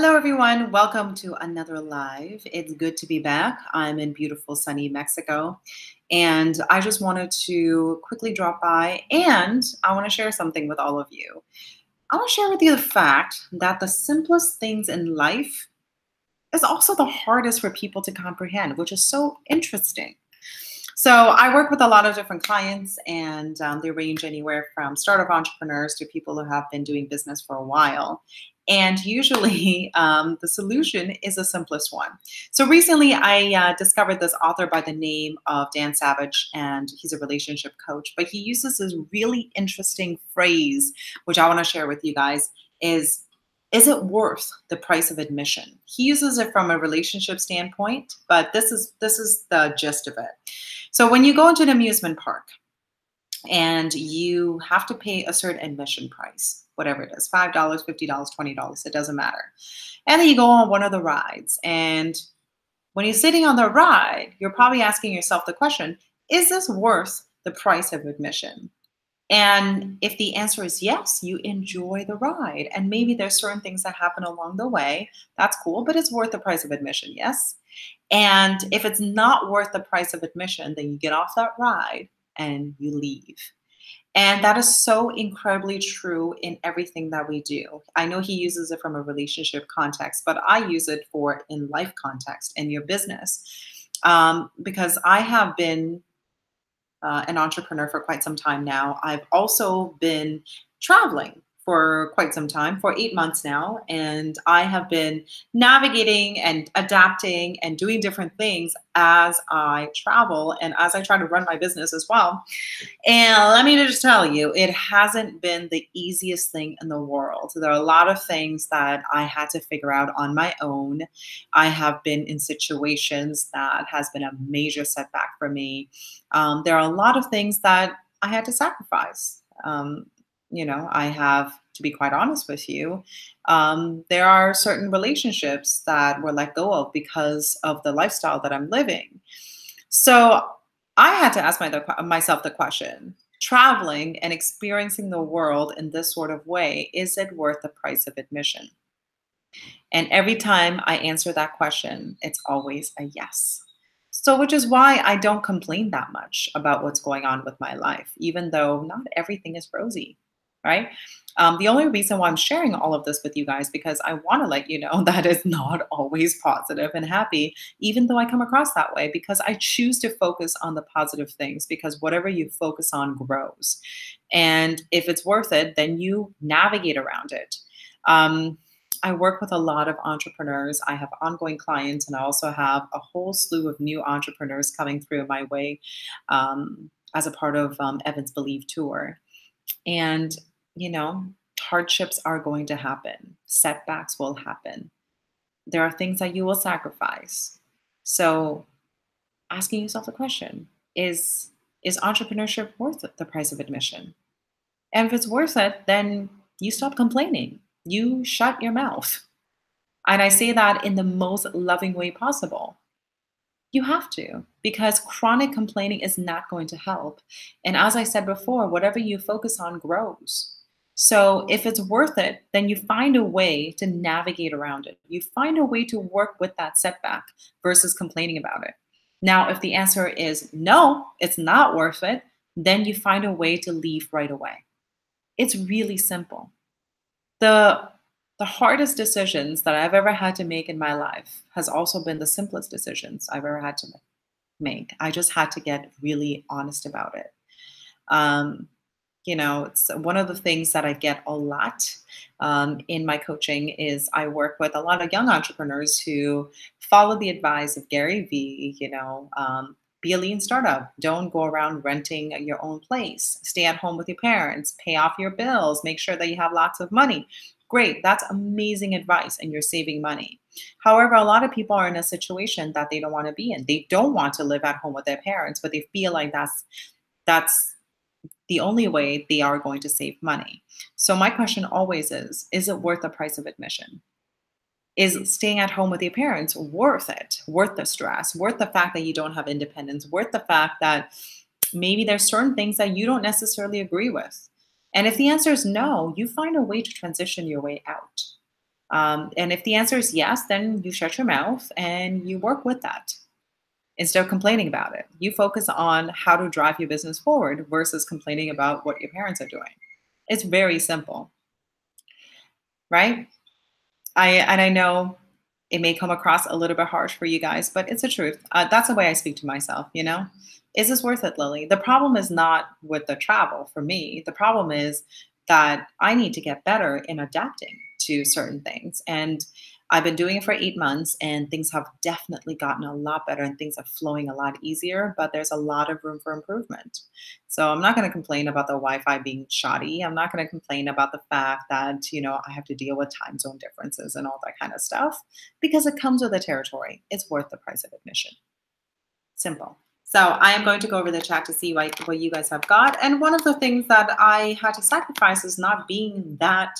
Hello, everyone. Welcome to another live. It's good to be back. I'm in beautiful, sunny Mexico. And I just wanted to quickly drop by and I want to share something with all of you. I want to share with you the fact that the simplest things in life is also the hardest for people to comprehend, which is so interesting. So I work with a lot of different clients, and they range anywhere from startup entrepreneurs to people who have been doing business for a while. And usually, the solution is the simplest one. So recently, I discovered this author by the name of Dan Savage, and he's a relationship coach. But he uses this really interesting phrase, which I want to share with you guys. Is it worth the price of admission? He uses it from a relationship standpoint, but this is the gist of it. So when you go into an amusement park and you have to pay a certain admission price, whatever it is, $5, $50, $20, it doesn't matter. And then you go on one of the rides. And when you're sitting on the ride, you're probably asking yourself the question, is this worth the price of admission? And if the answer is yes, you enjoy the ride. And maybe there's certain things that happen along the way. That's cool, but it's worth the price of admission, yes? And if it's not worth the price of admission, then you get off that ride and you leave. And that is so incredibly true in everything that we do. I know he uses it from a relationship context, but I use it for in life context in your business. Because I have been an entrepreneur for quite some time now. I've also been traveling for quite some time, for 8 months now, and I have been navigating and adapting and doing different things as I travel and as I try to run my business as well. And let me just tell you, it hasn't been the easiest thing in the world. There are a lot of things that I had to figure out on my own. I have been in situations that has been a major setback for me. There are a lot of things that I had to sacrifice. I have, to be quite honest with you, there are certain relationships that were let go of because of the lifestyle that I'm living. So I had to ask myself the question, traveling and experiencing the world in this sort of way, is it worth the price of admission? And every time I answer that question, it's always a yes. So, which is why I don't complain that much about what's going on with my life, even though not everything is rosy, right? The only reason why I'm sharing all of this with you guys because I want to let you know that it's not always positive and happy, even though I come across that way, because I choose to focus on the positive things because whatever you focus on grows. And if it's worth it, then you navigate around it. Um, I work with a lot of entrepreneurs. I have ongoing clients, and I also have a whole slew of new entrepreneurs coming through my way as a part of Evans Believe Tour. And, you know, hardships are going to happen, setbacks will happen. There are things that you will sacrifice. So, asking yourself the question is entrepreneurship worth the price of admission? And if it's worth it, then you stop complaining. You shut your mouth. And I say that in the most loving way possible. You have to, because chronic complaining is not going to help. And as I said before, whatever you focus on grows. So if it's worth it, then you find a way to navigate around it. You find a way to work with that setback versus complaining about it. Now, if the answer is no, it's not worth it, then you find a way to leave right away. It's really simple. The the hardest decisions that I've ever had to make in my life has also been the simplest decisions I've ever had to make. I just had to get really honest about it. Um, it's one of the things that I get a lot in my coaching is I work with a lot of young entrepreneurs who follow the advice of Gary Vee, be a lean startup. Don't go around renting your own place. Stay at home with your parents. Pay off your bills. Make sure that you have lots of money. Great. That's amazing advice and you're saving money. However, a lot of people are in a situation that they don't want to be in. They don't want to live at home with their parents, but they feel like that's the only way they are going to save money. So my question always is it worth the price of admission? Is staying at home with your parents worth it? Worth the stress? Worth the fact that you don't have independence? Worth the fact that maybe there's certain things that you don't necessarily agree with? And if the answer is no, you find a way to transition your way out. And if the answer is yes, then you shut your mouth and you work with that instead of complaining about it. You focus on how to drive your business forward versus complaining about what your parents are doing. It's very simple, right? I know it may come across a little bit harsh for you guys, but it's the truth. That's the way I speak to myself, you know? Is this worth it, Lily? The problem is not with the travel for me. The problem is that I need to get better in adapting to certain things. And I've been doing it for 8 months, and things have definitely gotten a lot better and things are flowing a lot easier, but there's a lot of room for improvement. So I'm not going to complain about the Wi-Fi being shoddy. I'm not going to complain about the fact that, I have to deal with time zone differences and all that kind of stuff because it comes with the territory. It's worth the price of admission. Simple. So I am going to go over the chat to see what you guys have got. And one of the things that I had to sacrifice is not being that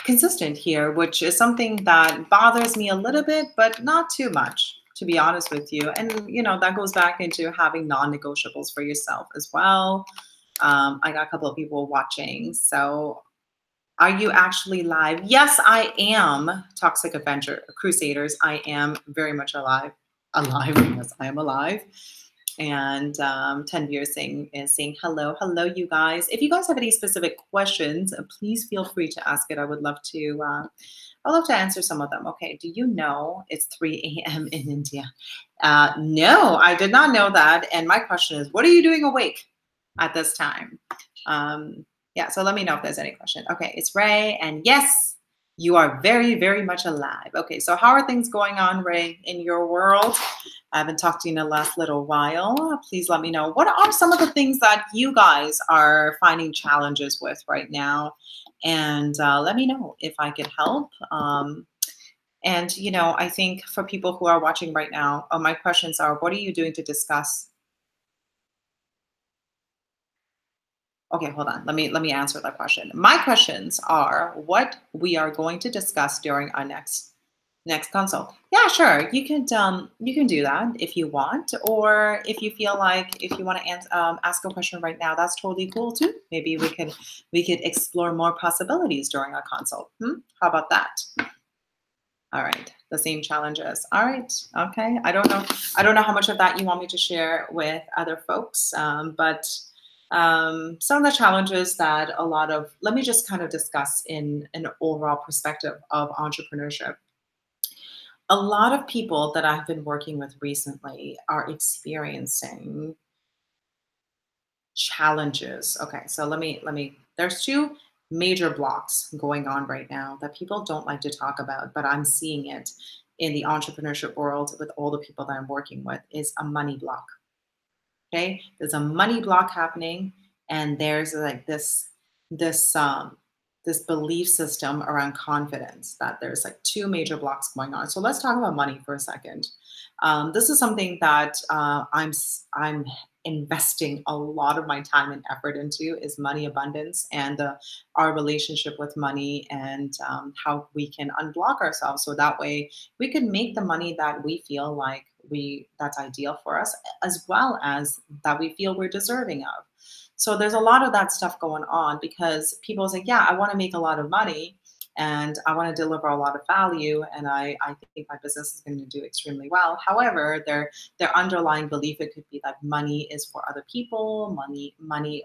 consistent here, which is something that bothers me a little bit, but not too much, to be honest with you. And, that goes back into having non-negotiables for yourself as well. I got a couple of people watching. So are you actually live? Yes, I am. Toxic Adventure Crusaders. I am very much alive. Alive. Yes, I am alive. And 10 Beers is saying hello. Hello, you guys. If you guys have any specific questions, please feel free to ask it. I would love to answer some of them. Okay. Do you know it's 3 a.m. in India? No, I did not know that. And my question is, what are you doing awake at this time? Yeah, so let me know if there's any question. Okay, it's Ray, and yes, you are very, very much alive. Okay, so how are things going on, Ray, in your world? I haven't talked to you in the last little while. Please let me know. What are some of the things that you guys are finding challenges with right now? And let me know if I could help. And, I think for people who are watching right now, my questions are, what are you doing to discuss? Okay, hold on. Let me answer that question. My questions are what we are going to discuss during our next consult. Yeah, sure. You can do that if you want, or if you feel like if you want to ask a question right now, that's totally cool too. Maybe we could explore more possibilities during our consult. How about that? All right, the same challenges. All right, okay. I don't know how much of that you want me to share with other folks, but some of the challenges that let me just kind of discuss in an overall perspective of entrepreneurship. A lot of people that I've been working with recently are experiencing challenges. Okay, so there's two major blocks going on right now that people don't like to talk about, but I'm seeing it in the entrepreneurship world with all the people that I'm working with, is a money block. Okay, there's a money block happening, and there's like this belief system around confidence that there's like two major blocks going on. So let's talk about money for a second. This is something that I'm investing a lot of my time and effort into, is money abundance and our relationship with money, and how we can unblock ourselves so that way we can make the money that we feel like that's ideal for us, as well as that we feel we're deserving of. So there's a lot of that stuff going on because people say, yeah, I want to make a lot of money and I want to deliver a lot of value, and I think my business is going to do extremely well. However, their underlying belief, it could be that money is for other people. Money's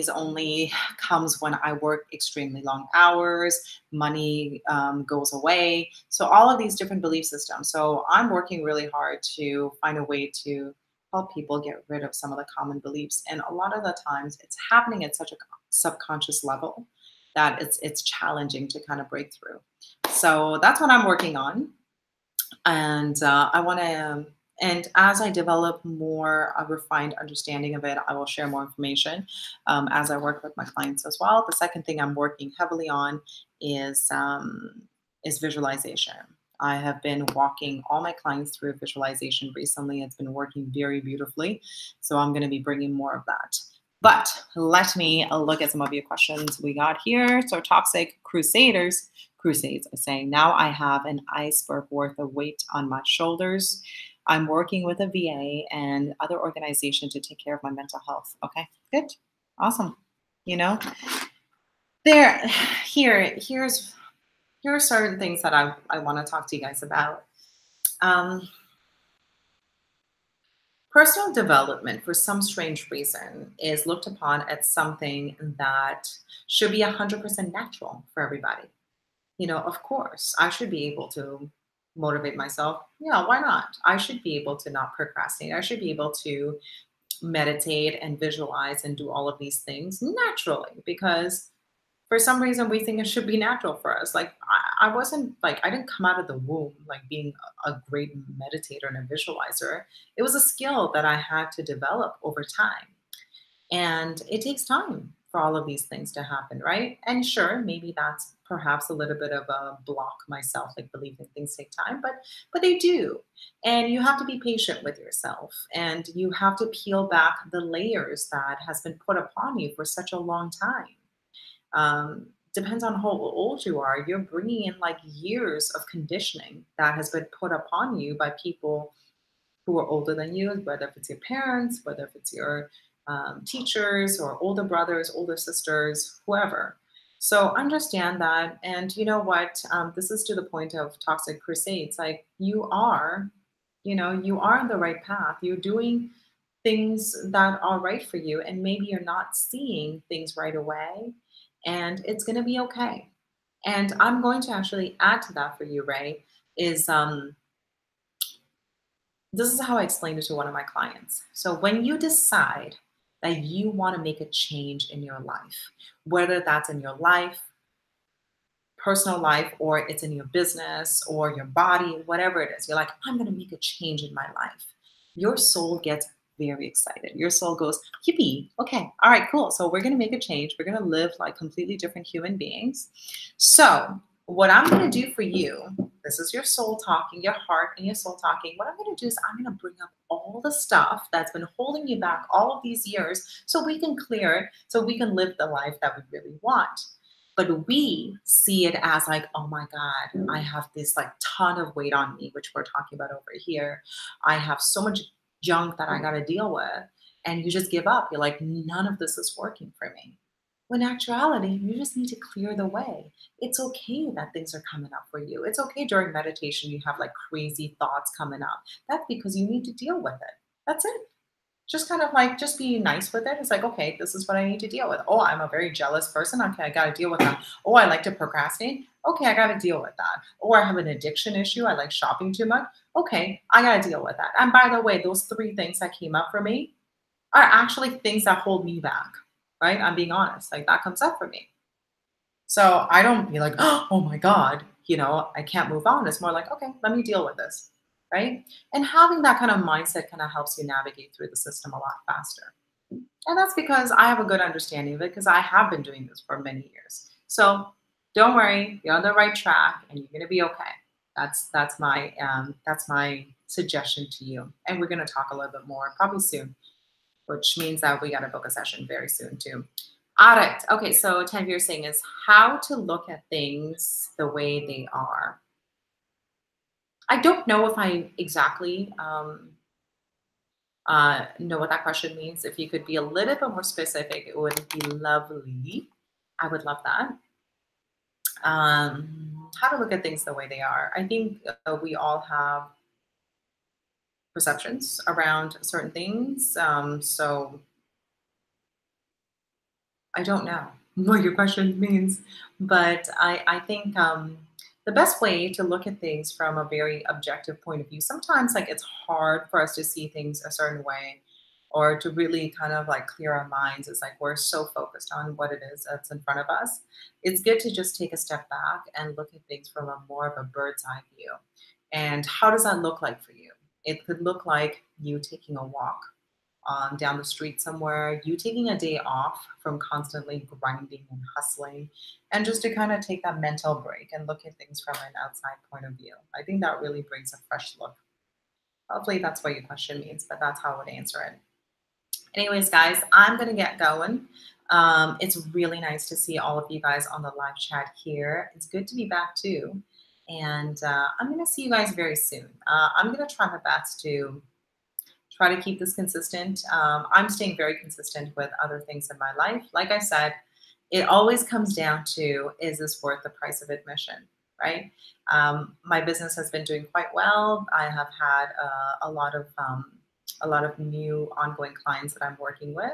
only comes when I work extremely long hours. Money goes away. So all of these different belief systems. So I'm working really hard to find a way to help people get rid of some of the common beliefs. And a lot of the times it's happening at such a subconscious level that it's challenging to kind of break through. So that's what I'm working on. And I want to, and as I develop more a refined understanding of it, I will share more information as I work with my clients as well. The second thing I'm working heavily on is visualization. I have been walking all my clients through visualization recently. It's been working very beautifully. So I'm going to be bringing more of that. But let me look at some of your questions we got here. So Toxic Crusades are saying, now I have an iceberg worth of weight on my shoulders. I'm working with a VA and other organization to take care of my mental health. Okay, good. Awesome. There, here's here are certain things that I want to talk to you guys about. Um, Personal development, for some strange reason, is looked upon as something that should be 100% natural for everybody. Of course, I should be able to motivate myself. Yeah, why not? I should be able to not procrastinate. I should be able to meditate and visualize and do all of these things naturally because for some reason we think it should be natural for us. Like I wasn't like I didn't come out of the womb like being a great meditator and a visualizer. It was a skill that I had to develop over time. And it takes time for all of these things to happen, right? And sure, maybe that's perhaps a little bit of a block myself, like believing things take time, but they do. And you have to be patient with yourself and you have to peel back the layers that has been put upon you for such a long time. Depends on how old you are. You're bringing in like years of conditioning that has been put upon you by people who are older than you, whether if it's your parents, whether if it's your teachers or older brothers, older sisters, whoever. So understand that. And you know what? This is to the point of toxic crusades. Like you are on the right path. You're doing things that are right for you. And maybe you're not seeing things right away. And it's going to be okay. And I'm going to actually add to that for you, Ray, is this is how I explained it to one of my clients. So when you decide that you want to make a change in your life, whether that's in your life, personal life, or it's in your business or your body, whatever it is, you're like, I'm going to make a change in my life. Your soul gets very excited. Your soul goes, yippee, okay, all right, cool. So we're going to make a change. We're going to live like completely different human beings. So what I'm going to do for you, this is your soul talking, your heart and your soul talking. What I'm going to do is I'm going to bring up all the stuff that's been holding you back all of these years so we can clear it, so we can live the life that we really want. But we see it as like, oh my God, I have this like ton of weight on me, which we're talking about over here. I have so much junk that I got to deal with. And you just give up. You're like, none of this is working for me. When in actuality, you just need to clear the way. It's okay that things are coming up for you. It's okay during meditation, you have like crazy thoughts coming up. That's because you need to deal with it. That's it. Just kind of like just be nice with it. It's like, okay, this is what I need to deal with. Oh, I'm a very jealous person. Okay, I got to deal with that. Oh, I like to procrastinate. Okay, I got to deal with that. Or I have an addiction issue. I like shopping too much. Okay, I got to deal with that. And by the way, those three things that came up for me are actually things that hold me back, right? I'm being honest. Like that comes up for me. So I don't be like, oh my God, I can't move on. It's more like, okay, let me deal with this, right? And having that kind of mindset kind of helps you navigate through the system a lot faster. And that's because I have a good understanding of it because I have been doing this for many years. So don't worry, you're on the right track and you're gonna be okay. That's my suggestion to you. And we're gonna talk a little bit more probably soon, which means that we gotta book a session very soon too. All right. Okay. So Tanvir saying is how to look at things the way they are. I don't know if I exactly know what that question means. If you could be a little bit more specific, it would be lovely. I would love that. How to look at things the way they are. I think we all have perceptions around certain things. So I don't know what your question means, but I think the best way to look at things from a very objective point of view, sometimes like it's hard for us to see things a certain way or to really kind of like clear our minds. It's like we're so focused on what it is that's in front of us. It's good to just take a step back and look at things from a more of a bird's eye view. And how does that look like for you? It could look like you taking a walk down the street somewhere, you taking a day off from constantly grinding and hustling, and just to kind of take that mental break and look at things from an outside point of view. I think that really brings a fresh look. Hopefully, that's what your question means, but that's how I would answer it. Anyways, guys, I'm going to get going. It's really nice to see all of you guys on the live chat here. It's good to be back too. And I'm going to see you guys very soon. I'm going to try my best to try to keep this consistent. I'm staying very consistent with other things in my life. Like I said, It always comes down to, is this worth the price of admission, right? My business has been doing quite well. I have had a lot of new ongoing clients that I'm working with,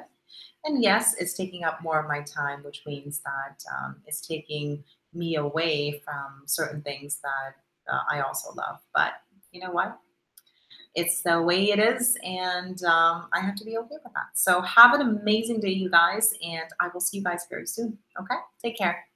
and yes, it's taking up more of my time, which means that it's taking me away from certain things that I also love. But you know what? It's the way it is, and I have to be okay with that. So have an amazing day, you guys, and I will see you guys very soon. Okay, take care.